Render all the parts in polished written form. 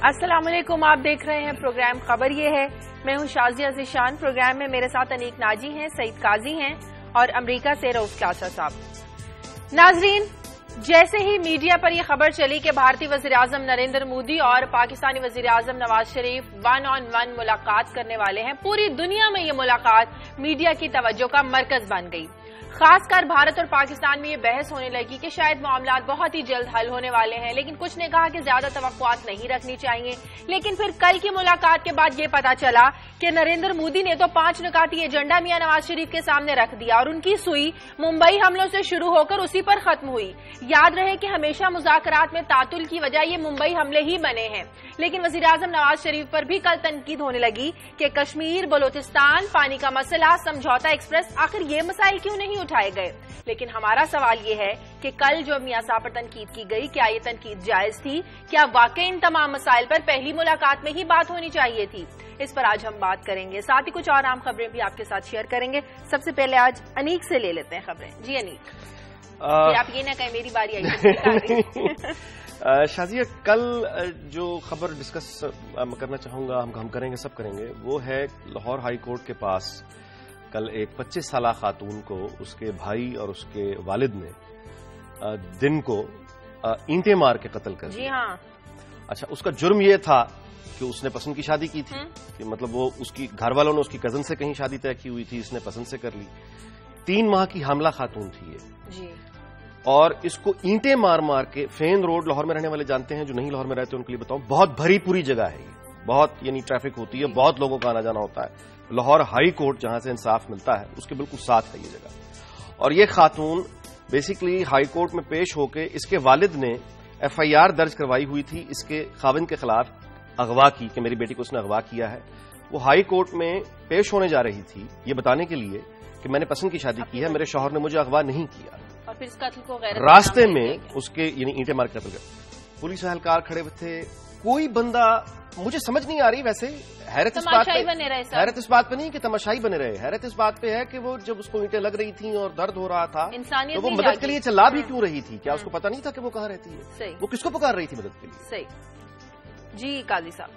السلام علیکم، آپ دیکھ رہے ہیں پروگرام خبر یہ ہے. میں ہوں شازیہ ذیشان. پروگرام میں میرے ساتھ انیک ناجی ہیں، سعید قاضی ہیں اور امریکہ سے رؤوف کلاسر صاحب. ناظرین، جیسے ہی میڈیا پر یہ خبر چلی کہ بھارتی وزیر اعظم نریندر مودی اور پاکستانی وزیر اعظم نواز شریف 1-on-1 ملاقات کرنے والے ہیں، پوری دنیا میں یہ ملاقات میڈیا کی توجہ کا مرکز بن گئی. خاص کر بھارت اور پاکستان میں یہ بحث ہونے لگی کہ شاید معاملات بہت ہی جلد حل ہونے والے ہیں، لیکن کچھ نے کہا کہ زیادہ توقعات نہیں رکھنی چاہیے. لیکن پھر کل کی ملاقات کے بعد یہ پتا چلا کہ نریندر مودی نے تو 5 نکاتی ایجنڈا میاں نواز شریف کے سامنے رکھ دیا اور ان کی سوئی ممبئی حملوں سے شروع ہو کر اسی پر ختم ہوئی. یاد رہے کہ ہمیشہ مذاکرات میں تعطل کی وجہ یہ ممبئی حملے ہی بنے ہیں. لیکن وزیر اعظم نواز شریف پر بھی کل تنقید ہونے لگی کہ کشمیر، بلوچستان، پانی کا مسئلہ، سمجھوتا ایکسپریس، آخر یہ مسائل کیوں نہیں اٹھائے گئے. لیکن ہمارا سوال یہ ہے کہ کل جو میاں صاحب پر تنقید کی گئی، کیا یہ تنقید جائز تھی؟ کیا واقعی ان تمام مسائل پر پہلی ملاقات میں ہی بات ہونی چاہیے تھی؟ اس پر آج ہم بات کریں گے. ساتھ ہی کچھ اور عام خبریں بھی آپ کے ساتھ شیئر کریں گے. سب سے پہلے آج انیک سے لے لیتے ہیں خبریں. جی انیک، آپ یہ نہ کہیں میری باری آئی. شازیہ، کل جو خبر ڈسکس کرنا چاہوں گا، ہم کریں گے، سب کریں گے، وہ ہے لاہور ہائی کورٹ کے پاس کل ایک 25 سالہ خاتون کو اس کے بھائی اور اس کے والد نے دن کو اینٹیں مار کے قتل کر دیا. جی ہاں. اچھا، اس کا جرم یہ تھا کہ اس نے پسند کی شادی کی تھی، کہ مطلب وہ اس کی گھر والوں نے اس کی کزن سے کہیں شادی طے کی ہوئی تھی، اس نے پسند سے کر لی. 3 ماہ کی حاملہ خاتون تھی یہ. جی. اور اس کو اینٹیں مار مار کے فین روڈ، لاہور میں رہنے والے جانتے ہیں، جو نہیں لاہور میں رہتے ان کے لیے بتاؤں، بہت بھری پوری جگہ ہے یہ، بہت یعنی ٹریفک ہوتی ہے، بہت لوگوں کا آنا جانا ہوتا ہے. لاہور ہائی کورٹ جہاں سے انصاف ملتا ہے اس کے بالکل ساتھ ہے یہ جگہ. اور یہ خاتون بیسیکلی ہائی کورٹ میں پیش ہو کے اس کے والد نے FIR درج کروائی ہوئی تھی اس کے خاوند کے خلاف اغوا کی، کہ میری بیٹی کو اس نے اغوا کیا ہے. وہ ہائی کورٹ میں پیش ہونے جا رہی تھی یہ بتانے کے لیے کہ میں نے پسند کی شادی کی ہے، میرے شوہر نے مجھے اغوا نہیں کیا. اور پھر اس قتل کو غیر راستے میں اس کے یعنی اینٹیں مار کے قتل کر. پولیس اہلکار کھڑے تھے، کوئی بندہ، مجھے سمجھ نہیں آ رہی. ویسے حیرت اس بات پہ نہیں کہ تماشائی بنے رہے، حیرت اس بات پہ ہے کہ وہ جب اس کو اینٹیں لگ رہی تھیں اور درد ہو رہا تھا تو وہ مدد کے لیے چلا بھی کیوں رہی تھی؟ کیا اس کو پتا نہیں تھا کہ وہ کہاں رہتی ہے؟ وہ کس کو پکار رہی تھی مدد کے لیے؟ صحیح. جی قاضی صاحب.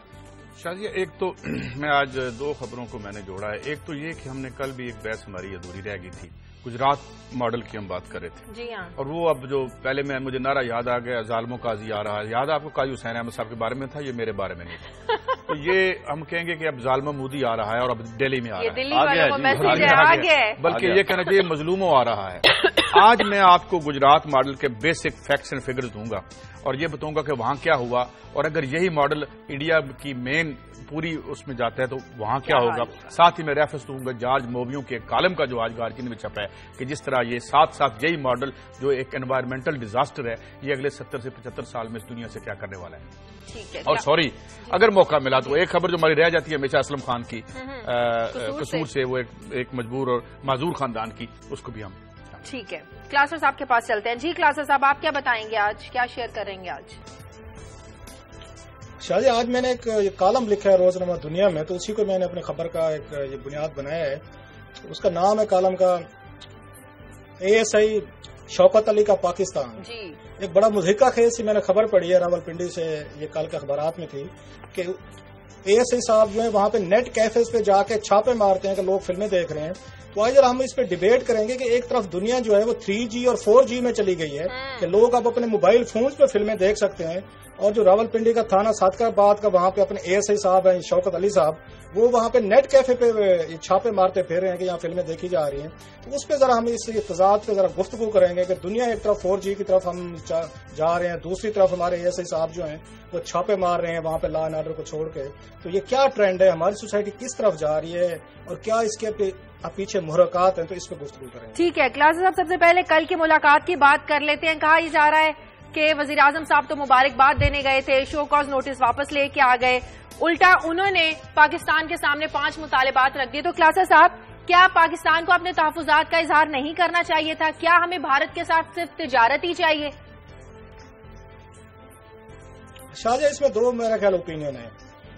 شازیہ، ایک تو میں آج 2 خبروں کو میں نے جوڑا ہے. ایک تو یہ کہ ہم نے کل بھی ایک بحث ہماری ادھوری رہ گئی تھی، گجرات ماڈل کی ہم بات کر رہے تھے. جی ہاں. اور وہ اب جو پہلے میں مجھے نعرہ یاد آ گیا، ظالموں قاضی آ رہا ہے، یاد آپ کو قاضی حسین احمد صاحب کے بارے میں تھا، یہ میرے بارے میں نہیں تھا. تو یہ ہم کہیں گے کہ اب ظالمہ مودی آ رہا ہے اور اب دہلی میں آ رہا ہے، بلکہ یہ کہنا چاہیے مظلوموں آ رہا ہے. آج میں آپ کو گجرات ماڈل کے بیسک فیکٹس اینڈ فگرز دوں گا اور یہ بتاؤں گا کہ وہاں کیا ہوا، اور اگر یہی ماڈل انڈیا کی مین پوری اس میں جاتا ہے تو وہاں کیا ہوگا. ساتھ ہی میں ریفرنس دوں گا جارج موبیوں کے کالم کا جو آج گارجین میں چھپا ہے کہ جس طرح یہ ساتھ یہی ماڈل جو ایک انوائرمنٹل ڈیزاسٹر ہے، یہ اگلے 70 سے 75 سال میں اس دنیا سے کیا کرنے والا ہے. اور سوری، اگر موقع ملا تو ایک خبر جو ہماری رہ جاتی ہے ہمیشہ اسلم خان کی قصور سے، وہ ایک مجبور اور معذور خاندان کی، اس کو بھی ہم. ٹھیک ہے، کلاسر صاحب کے پاس چلتے ہیں. جی کلاسر صاحب، آپ کیا بتائیں گے آج، کیا شیئر کریں گے آج؟ شاہجہ، آج میں نے ایک کالم لکھا ہے روزنامہ دنیا میں، تو اسی کو میں نے اپنی خبر کا ایک یہ بنیاد بنایا ہے. اس کا نام ہے کالم کا ASI شوکت علی کا پاکستان. جی. ایک بڑا مضحکہ خیز سی میں نے خبر پڑھی ہے، راولپنڈی سے، یہ کل کے اخبارات میں تھی، کہ ASI صاحب جو ہے وہاں پہ نیٹ کیفیز پہ جا کے چھاپے مارتے ہیں کہ لوگ فلمیں دیکھ رہے ہیں. تو آج ہم اس پہ ڈیبیٹ کریں گے کہ ایک طرف دنیا جو ہے وہ 3G اور 4G میں چلی گئی ہے کہ لوگ اب اپنے موبائل فونز پہ فلمیں دیکھ سکتے ہیں، اور جو راولپنڈی کا تھانہ صادقاباد کا وہاں پہ اپنے ASI صاحب ہیں شوکت علی صاحب، وہ وہاں پہ نیٹ کیفے پہ چھاپے مارتے پھر رہے ہیں کہ یہاں فلمیں دیکھی جا رہی ہیں. تو اس پہ ذرا ہم اس تضاد پہ ذرا گفتگو کریں گے کہ دنیا ایک طرف 4G کی طرف ہم جا رہے ہیں، دوسری طرف ہمارے ASI صاحب جو ہیں وہ چھاپے مار رہے ہیں وہاں پہ لا اینڈ آرڈر کو چھوڑ کے. تو یہ کیا ٹرینڈ ہے، ہماری سوسائٹی کس طرف جا رہی ہے اور کیا اس کے پیچھے محرکات ہیں، تو اس پہ گفتگو کریں گے. ٹھیک ہے کلاسر صاحب، سب سے پہلے کل کی ملاقات کی بات کر لیتے ہیں. کہا جا رہا ہے کہ وزیر اعظم صاحب تو مبارکباد دینے گئے تھے، شو کاز نوٹس واپس لے کے آ گئے، الٹا انہوں نے پاکستان کے سامنے 5 مطالبات رکھ دیے. تو کلاسر صاحب، کیا پاکستان کو اپنے تحفظات کا اظہار نہیں کرنا چاہیے تھا؟ کیا ہمیں بھارت کے ساتھ صرف تجارت ہی چاہیے؟ شاہجہ، اس میں 2 میرا خیال اوپینین ہے.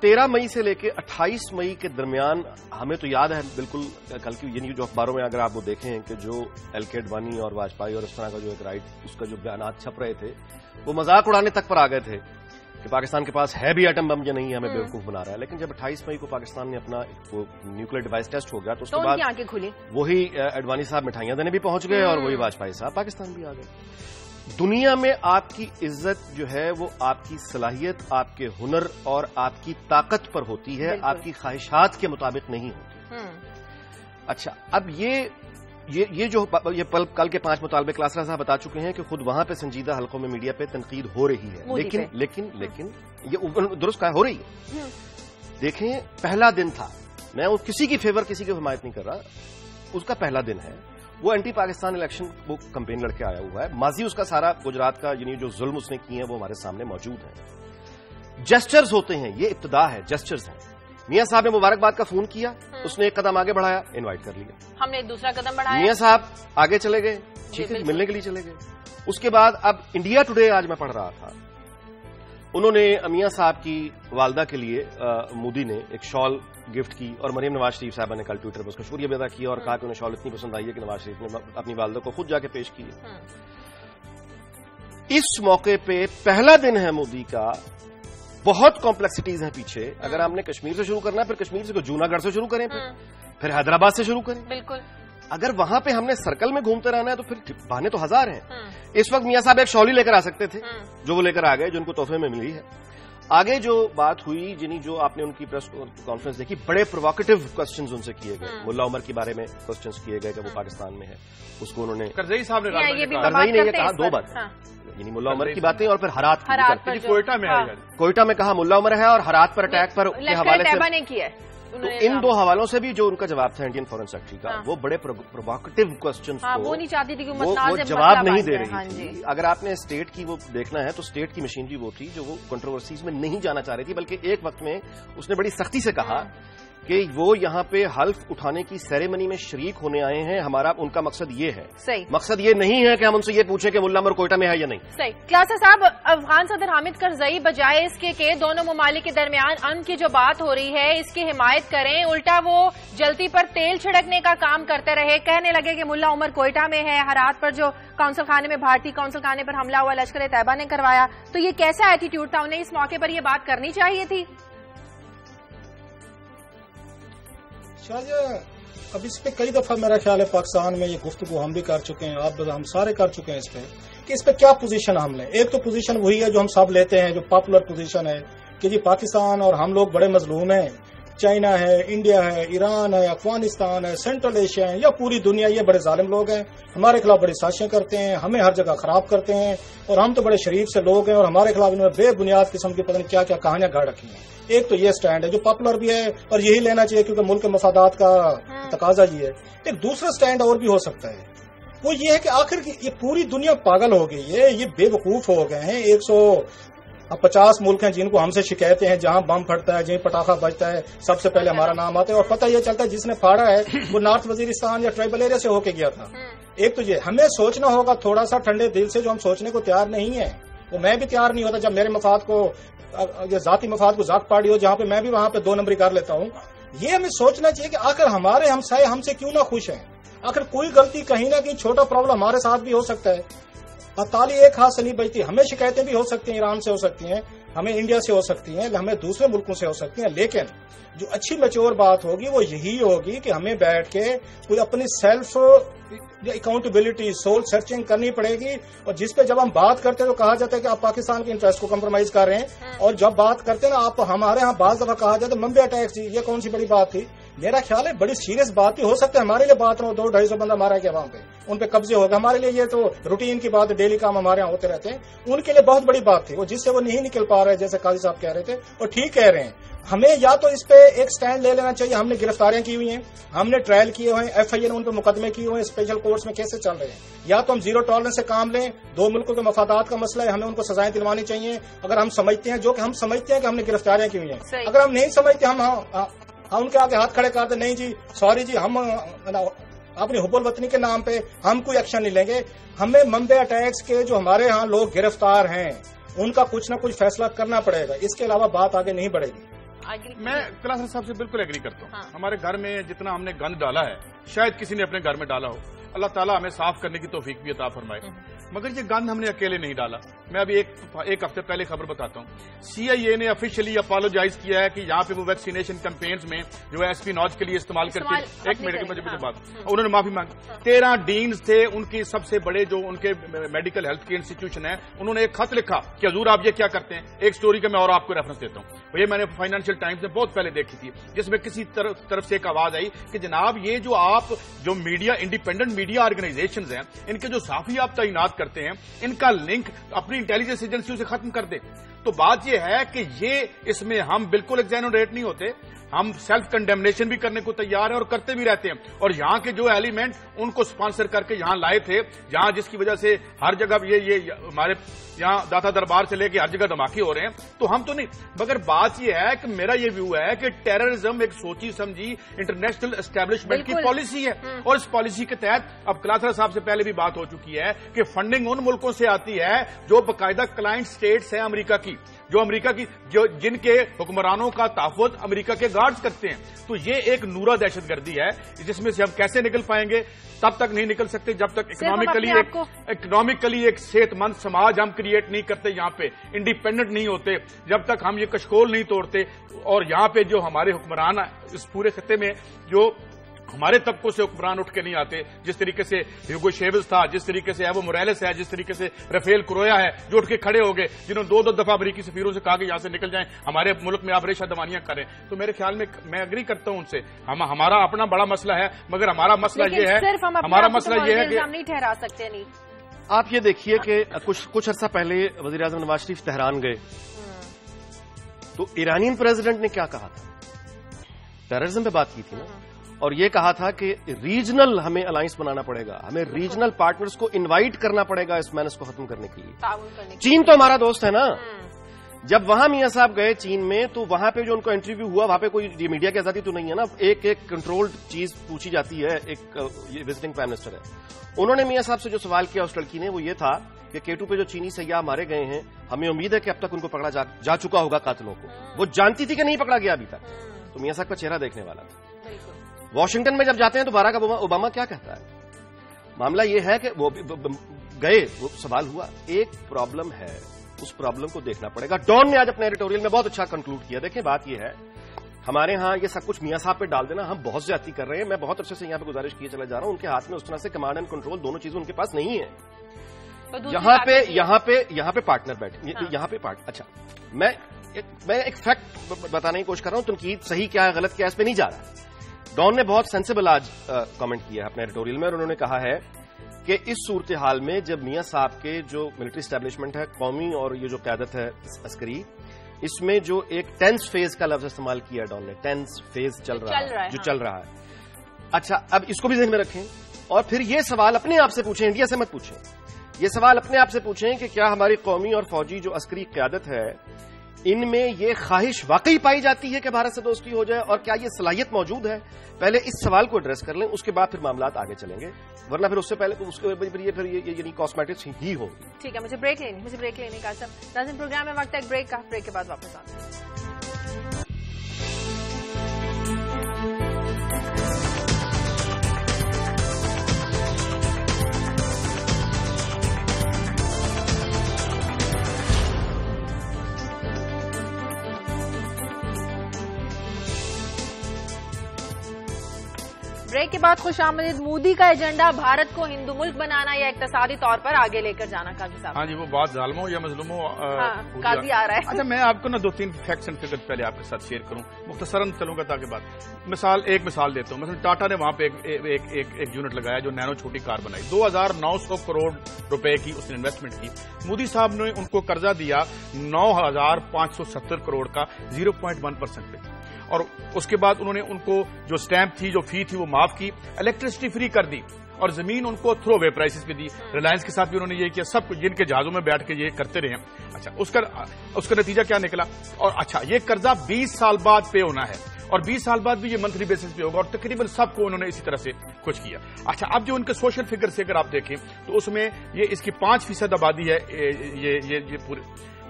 13 مئی سے لے کے 28 مئی کے درمیان ہمیں تو یاد ہے بالکل کل کی، یعنی جو اخباروں میں اگر آپ وہ دیکھیں کہ جو LK اڈوانی اور واجپئی اور اس طرح کا جو ایک رائٹ اس کا جو بیانات چھپ رہے تھے وہ مذاق اڑانے تک پر آ گئے تھے کہ پاکستان کے پاس ہے بھی ایٹم بم یا نہیں، ہمیں بیوقوف بنا رہا ہے. لیکن جب 28 مئی کو پاکستان نے اپنا نیوکلیر ڈیوائس ٹیسٹ ہو گیا تو اس کے بعد آنکھیں کھلی، وہی اڈوانی صاحب مٹھائیاں دینے بھی پہنچ گئے اور وہی واجپئی صاحب پاکستان بھی آ گئے. دنیا میں آپ کی عزت جو ہے وہ آپ کی صلاحیت، آپ کے ہنر اور آپ کی طاقت پر ہوتی ہے، آپ کی خواہشات کے مطابق نہیں ہوتی. اچھا، اب یہ جو کل کے 5 مطالبے کلاسرا صاحب بتا چکے ہیں کہ خود وہاں پہ سنجیدہ حلقوں میں میڈیا پہ تنقید ہو رہی ہے، لیکن یہ درست ہو رہی ہے. دیکھیں، پہلا دن تھا، میں کسی کی فیور کسی کی حمایت نہیں کر رہا، اس کا پہلا دن ہے، وہ اینٹی پاکستان الیکشن وہ کمپین لڑکے آیا ہوا ہے. ماضی اس کا سارا گجرات کا یعنی جو ظلم اس نے کیے ہیں وہ ہمارے سامنے موجود ہیں. جسچرز ہوتے ہیں، یہ ابتدا ہے، جسچرز ہیں. میاں صاحب نے مبارکباد کا فون کیا، اس نے ایک قدم آگے بڑھایا، انوائٹ کر لیا. ہم نے دوسرا قدم بڑھایا، میاں صاحب آگے چلے گئے، ٹھیک ہے، ملنے کے لیے چلے گئے. اس کے بعد اب انڈیا ٹوڈے آج میں پڑھ رہا تھا، انہوں نے میاں صاحب کی والدہ کے لیے مودی نے ایک شال گفٹ کی اور مریم نواز شریف صاحبہ نے کل ٹویٹر پر اس کا شکریہ بھی ادا کیا اور کہا کہ انہیں شال اتنی پسند آئی ہے کہ نواز شریف نے اپنی والدہ کو خود جا کے پیش کی. اس موقع پہ پہلا دن ہے مودی کا، بہت کمپلیکسٹیز ہیں پیچھے. اگر آپ نے کشمیر سے شروع کرنا ہے پھر کشمیر سے جونا گڑھ سے شروع کریں، پھر حیدرآباد سے شروع کریں. بالکل، اگر وہاں پہ ہم نے سرکل میں گھومتے رہنا ہے تو پھر بہانے تو ہزار ہیں. اس وقت میاں صاحب ایک شال ہی لے کر آ سکتے تھے جو وہ لے کر آ گئے، جو ان کو تحفے میں ملی ہے. آگے جو بات ہوئی، جو آپ نے ان کی پریس کانفرنس دیکھی، بڑے پرووکیٹو کوسچنز ان سے کیے گئے. ملا عمر کے بارے میں کوسچنز کیے گئے کہ وہ پاکستان میں ہے، اس کو انہوں نے کرزئی صاحب نے یہ کہا 2 بات، یعنی ملا عمر کی باتیں اور پھر ہرات کوئٹہ میں کہا ملا عمر ہے اور ہرات پر اٹیک پر کے حوالے سے کیا. تو ان 2 حوالوں سے بھی جو ان کا جواب تھا انڈین فورن سیکرٹری کا، وہ بڑے پرووکیٹو کوسچنز کو وہ نہیں چاہتی تھی کہ وہ جواب نہیں دے رہی تھی. اگر آپ نے اسٹیٹ کی وہ دیکھنا ہے تو اسٹیٹ کی مشینری وہ تھی جو وہ کنٹروورسیز میں نہیں جانا چاہ رہی تھی، بلکہ ایک وقت میں اس نے بڑی سختی سے کہا کہ وہ یہاں پہ حلف اٹھانے کی سیریمنی میں شریک ہونے آئے ہیں، ہمارا ان کا مقصد یہ ہے. صحیح، مقصد یہ نہیں ہے کہ ہم ان سے یہ پوچھیں کہ ملا عمر کوئٹہ میں ہے یا نہیں. صحیح. کلاسا صاحب، افغان صدر حامد کرزئی بجائے اس کے کہ دونوں ممالک کے درمیان امن کی جو بات ہو رہی ہے اس کی حمایت کریں، الٹا وہ جلتی پر تیل چھڑکنے کا کام کرتے رہے. کہنے لگے کہ ملا عمر کوئٹہ میں ہے، ہرات پر جو کونسل خانے میں بھارتی کونسل خانے پر حملہ ہوا لشکر طیبہ نے کروایا. تو یہ کیسا ایٹیٹیوڈ تھا؟ انہیں اس موقع پر یہ بات کرنی چاہیے تھی. اب اس پہ کئی دفعہ میرا خیال ہے پاکستان میں یہ گفتگو ہم بھی کر چکے ہیں، آپ ہم سارے کر چکے ہیں اس پہ کہ اس پہ کیا پوزیشن ہم لیں. ایک تو پوزیشن وہی ہے جو ہم سب لیتے ہیں، جو پاپولر پوزیشن ہے کہ جی پاکستان اور ہم لوگ بڑے مظلوم ہیں، چائنا ہے، انڈیا ہے، ایران ہے، افغانستان ہے، سینٹرل ایشیا ہے یا پوری دنیا، یہ بڑے ظالم لوگ ہیں، ہمارے خلاف بڑی سازشیں کرتے ہیں، ہمیں ہر جگہ خراب کرتے ہیں اور ہم تو بڑے شریف سے لوگ ہیں اور ہمارے خلاف انہوں نے بے بنیاد قسم کی پتہ نہیں کیا کیا کہانیاں گاڑ رکھی ہیں. ایک تو یہ سٹینڈ ہے جو پاپولر بھی ہے اور یہی لینا چاہیے کیونکہ ملک کے مفادات کا تقاضا یہ ہے. ایک دوسرا سٹینڈ اور بھی ہو سکتا ہے، وہ یہ ہے کہ آخر یہ پوری دنیا پاگل ہو گئی ہے، یہ بے وقوف ہو گئے ہیں. 150 ملک ہیں جن کو ہم سے شکایتیں ہیں، جہاں بم پھٹتا ہے، جہیں پٹاخہ بجتا ہے، سب سے پہلے ہمارا نام آتا ہے اور پتہ یہ چلتا ہے جس نے پھاڑا ہے وہ نارتھ وزیرستان یا ٹرائبل ایریا سے ہو کے گیا تھا. ایک تو یہ ہمیں سوچنا ہوگا تھوڑا سا ٹھنڈے دل سے، جو ہم سوچنے کو تیار نہیں ہے. وہ میں بھی تیار نہیں ہوتا جب میرے مفاد کو، ذاتی مفاد کو ذاک پاڑی ہو جہاں پہ میں بھی وہاں پہ 2 نمبری کر لیتا ہوں. یہ ہمیں سوچنا چاہیے کہ آخر ہمارے ہمسائے ہم سے کیوں نہ خوش ہیں. آخر کوئی غلطی کہیں نہ کہیں چھوٹا پرابلم ہمارے ساتھ بھی ہو سکتا ہے. تالی ایک ہاتھ سے نہیں بجتی. ہمیں شکایتیں بھی ہو سکتی ہیں، ایران سے ہو سکتی ہیں، ہمیں انڈیا سے ہو سکتی ہیں، ہمیں دوسرے ملکوں سے ہو سکتی ہیں. لیکن جو اچھی میچور بات ہوگی وہ یہی ہوگی کہ ہمیں بیٹھ کے کوئی اپنی سیلف اکاؤنٹیبلٹی، سول سرچنگ کرنی پڑے گی. اور جس پہ جب ہم بات کرتے ہیں تو کہا جاتا ہے کہ آپ پاکستان کے انٹرسٹ کو کمپرومائز کر رہے ہیں، اور جب بات کرتے ہیں نا آپ ہمارے ہاں بعض دفعہ کہا جاتا ہے ممبئی اٹیک جی، یہ کون سی بڑی بات تھی. میرا خیال ہے بڑی سیریس بات بھی ہو سکتا ہے ہمارے لیے. بات نہ 200-250 بندہ مارا گیا وہاں پہ، ان پہ قبضے ہو گئے. ہمارے لیے یہ تو روٹین کی بات ہے، ڈیلی کام ہمارے یہاں ہوتے رہتے ہیں. ان کے لیے بہت بڑی بات تھی، وہ جس سے وہ نہیں نکل پا رہے، جیسے قاضی صاحب کہہ رہے تھے اور ٹھیک کہہ رہے ہیں. ہمیں یا تو اس پہ ایک سٹینڈ لے لینا چاہیے. ہم نے گرفتاریاں کی ہوئی ہیں، ہم نے ٹرائل کیے ہوئے ہیں، FIA نے ان پہ مقدمے کیے ہوئے ہیں، اسپیشل کورٹس میں کیسے چل رہے ہیں. یا تو ہم زیرو ٹالرنس سے کام لیں. 2 ملکوں کے مفادات کا مسئلہ ہے، ہمیں ان کو سزائیں دلوانی چاہیے. اگر ہم سمجھتے ہیں، جو کہ ہم سمجھتے ہیں کہ ہم نے گرفتاریاں کی ہوئی ہیں، اگر ہم نہیں سمجھتے ہم ان کے آگے ہاتھ کھڑے کر دیں، نہیں جی سوری جی، ہم اپنی حب الوطنی کے نام پہ ہم کوئی ایکشن نہیں لیں گے. ہمیں ممبئی اٹیکس کے جو ہمارے ہاں لوگ گرفتار ہیں ان کا کچھ نہ کچھ فیصلہ کرنا پڑے گا، اس کے علاوہ بات آگے نہیں بڑھے گی۔ میں کلاسر صاحب سے بالکل ایگری کرتا ہوں۔ ہمارے گھر میں جتنا ہم نے گند ڈالا ہے شاید کسی نے اپنے گھر میں ڈالا ہو، اللہ تعالیٰ ہمیں صاف کرنے کی توفیق بھی عطا فرمائے، مگر یہ گند ہم نے اکیلے نہیں ڈالا۔ میں ابھی ایک ہفتے پہلے خبر بتاتا ہوں، سی آئی اے نے آفیشلی اپالوجائز کیا ہے کہ یہاں پہ وہ ویکسینیشن کیمپینز میں جو ایس پی نوج کے لیے استعمال کرتے ہیں، ایک منٹ کی مجھے بات، انہوں نے معافی مانگی۔ 13 ڈینز تھے ان کی سب سے بڑے جو ان کے میڈیکل ہیلتھ کے انسٹیٹیوشن ہیں، انہوں نے ایک خط لکھا کہ حضور آپ یہ کیا کرتے ہیں۔ ایک سٹوری کا میں اور آپ کو ریفرنس دیتا ہوں، یہ میں نے فائنینشیل ٹائمز میں بہت پہلے دیکھی تھی، جس میں کسی طرف سے ایک آواز آئی کہ جناب یہ جو آپ جو میڈیا انڈیپینڈنٹ میڈیا آرگنائزیشنز ہیں، ان کے جو صحافی آپ تعینات کرتے ہیں، ان کا لنک اپنی انٹیلیجنس ایجنسیوں سے ختم کر دیں۔ تو بات یہ ہے کہ یہ اس میں ہم بالکل ایگزینوریٹ نہیں ہوتے، ہم سیلف کنڈیمنیشن بھی کرنے کو تیار ہیں اور کرتے بھی رہتے ہیں، اور یہاں کے جو ایلیمنٹ ان کو سپانسر کر کے یہاں لائے تھے، جہاں جس کی وجہ سے ہر جگہ یہ ہمارے یہاں داتا دربار سے لے کے ہر جگہ دھماکے ہو رہے ہیں، تو ہم تو نہیں، مگر بات یہ ہے کہ میرا یہ ویو ہے کہ ٹیررزم ایک سوچی سمجھی انٹرنیشنل اسٹیبلشمنٹ کی پالیسی ہے، اور اس پالیسی کے تحت اب کلاسرا صاحب سے پہلے بھی بات ہو چکی ہے کہ فنڈنگ ان ملکوں سے آتی ہے جو باقاعدہ کلائنٹ سٹیٹس ہیں امریکہ کی، جن کے حکمرانوں کا تحفظ امریکہ کے گارڈز کرتے ہیں۔ تو یہ ایک نورا دہشت گردی ہے جس میں سے ہم کیسے نکل پائیں گے؟ تب تک نہیں نکل سکتے جب تک اکنامکلی ایک صحت مند سماج ہم کریٹ نہیں کرتے، یہاں پہ انڈیپینڈنٹ نہیں ہوتے، جب تک ہم یہ کشکول نہیں توڑتے، اور یہاں پہ جو ہمارے حکمران اس پورے خطے میں جو ہمارے طبقوں سے حکمران اٹھ کے نہیں آتے، جس طریقے سے ہیوگو شیوز تھا، جس طریقے سے ایوو موریلس ہے، جس طریقے سے رفیل کرویا ہے، جو اٹھ کے کھڑے ہو گئے، جنہوں نے 2 دفعہ امریکی سفیروں سے کہا کہ یہاں سے نکل جائیں، ہمارے ملک میں آپ ریشہ دوانیاں کریں۔ تو میرے خیال میں میں اگری کرتا ہوں ان سے، ہمارا اپنا بڑا مسئلہ ہے، مگر ہمارا مسئلہ یہ ہے کہ نہیں ٹھہرا سکتے۔ نہیں، آپ یہ دیکھیے کہ کچھ عرصہ پہلے وزیر اعظم نواز شریف تہران گئے تو ایرانین پریزیڈنٹ نے کیا کہا تھا؟ ٹیررزم پہ بات کی تھی نا، اور یہ کہا تھا کہ ریجنل ہمیں الائنس بنانا پڑے گا، ہمیں ریجنل پارٹنرز کو انوائٹ کرنا پڑے گا اس مینس کو ختم کرنے کے لیے۔ چین تو ہمارا دوست ہے نا، جب وہاں میاں صاحب گئے چین میں تو وہاں پہ جو ان کا انٹرویو ہوا، وہاں پہ کوئی میڈیا کی آزادی تو نہیں ہے نا، ایک کنٹرولڈ چیز پوچھی جاتی ہے۔ ایک وزٹنگ پرائم منسٹر ہے، انہوں نے میاں صاحب سے جو سوال کیا اس لڑکی نے، وہ یہ تھا کہ K2 پہ جو چینی سیاح مارے گئے ہیں، ہمیں امید ہے کہ اب تک ان کو پکڑا جا چکا ہوگا قاتلوں کو۔ وہ جانتی تھی کہ نہیں پکڑا گیا ابھی تک، تو میاں صاحب کا چہرہ دیکھنے والا تھا۔ واشنگٹن میں جب جاتے ہیں تو باراک اوباما کیا کہتا ہے؟ معاملہ یہ ہے کہ وہ گئے، وہ سوال ہوا، ایک پرابلم ہے، اس پرابلم کو دیکھنا پڑے گا۔ ڈان نے آج اپنے ایڈیٹوریل میں بہت اچھا کنکلوڈ کیا۔ دیکھیں بات یہ ہے، ہمارے ہاں یہ سب کچھ میاں صاحب پہ ڈال دینا، ہم بہت زیادتی کر رہے ہیں۔ میں بہت عرصے سے یہاں پہ گزارش کیے چلا جا رہا ہوں، ان کے ہاتھ میں اس طرح سے کمانڈ اینڈ کنٹرول دونوں چیزیں ان کے پاس نہیں ہے۔ یہاں پہ پارٹنر بیٹھے، یہاں پہ اچھا میں ایک فیکٹ بتانے کی کوشش کر رہا ہوں، تنقید صحیح کیا ہے غلط کیا ہے اس پہ نہیں جا رہا۔ ڈان نے بہت سینسیبل آج کامنٹ کیا ہے اپنے ایڈیٹوریل میں، اور انہوں نے کہا ہے کہ اس صورتحال میں جب میاں صاحب کے جو ملٹری اسٹیبلشمنٹ ہے قومی اور یہ جو قیادت ہے عسکری، اس میں جو ایک ٹینس فیز کا لفظ استعمال کیا ڈان نے، ٹینس فیز چل رہا ہے۔ اچھا اب اس کو بھی ذہن میں رکھیں، اور پھر یہ سوال اپنے آپ سے پوچھیں، انڈیا سے مت پوچھیں، یہ سوال اپنے آپ سے پوچھیں کہ کیا ہماری قومی اور فوجی جو عسکری قیادت ہے ان میں یہ خواہش واقعی پائی جاتی ہے کہ بھارت سے دوستی ہو جائے، اور کیا یہ صلاحیت موجود ہے؟ پہلے اس سوال کو ایڈریس کر لیں، اس کے بعد پھر معاملات آگے چلیں گے، ورنہ پھر اس سے پہلے یہ یعنی کاسمیٹکس ہی ہوگی۔ ٹھیک ہے، مجھے بریک لینے کا ناظرین پروگرام میں وقت ہے ایک بریک کا، بریک کے بعد واپس آتے ہیں۔ بریک کے بعد خوش آمدید۔ مودی کا ایجنڈا بھارت کو ہندو ملک بنانا یا اقتصادی طور پر آگے لے کر جانا، قاضی صاحب۔ ہاں جی، وہ بات ظالموں یا مظلوموں قاضی آ رہا ہے۔ اچھا میں آپ کو نا 2-3 فیکٹس اینڈ فگرز پہلے آپ کے ساتھ شیئر کروں، مختصراً چلوں گا تاکہ بات ایک مثال دیتا ہوں۔ مثلا ٹاٹا نے وہاں پہ ایک یونٹ لگایا جو نینو چھوٹی کار بنائی، 2900 کروڑ روپے کی اس نے انویسٹمنٹ کی۔ مودی صاحب نے ان کو قرضہ دیا 9570 کروڑ کا 0.1% پہ، اور اس کے بعد انہوں نے ان کو جو سٹیمپ تھی، جو فی تھی، وہ معاف کی، الیکٹرسٹی فری کر دی، اور زمین ان کو تھرو وے پرائسز پہ دی۔ ریلائنس کے ساتھ بھی انہوں نے یہ کیا، سب کچھ جن کے جہازوں میں بیٹھ کے یہ کرتے رہے۔ اچھا اس کا نتیجہ کیا نکلا؟ اور اچھا یہ قرضہ 20 سال بعد پے ہونا ہے، اور 20 سال بعد بھی یہ منتھلی بیسس پہ ہوگا، اور تقریباً سب کو انہوں نے اسی طرح سے کچھ کیا۔ اچھا اب جو ان کے سوشل فگر سے اگر آپ دیکھیں تو اس میں یہ اس کی 5% آبادی ہے، یہ پورے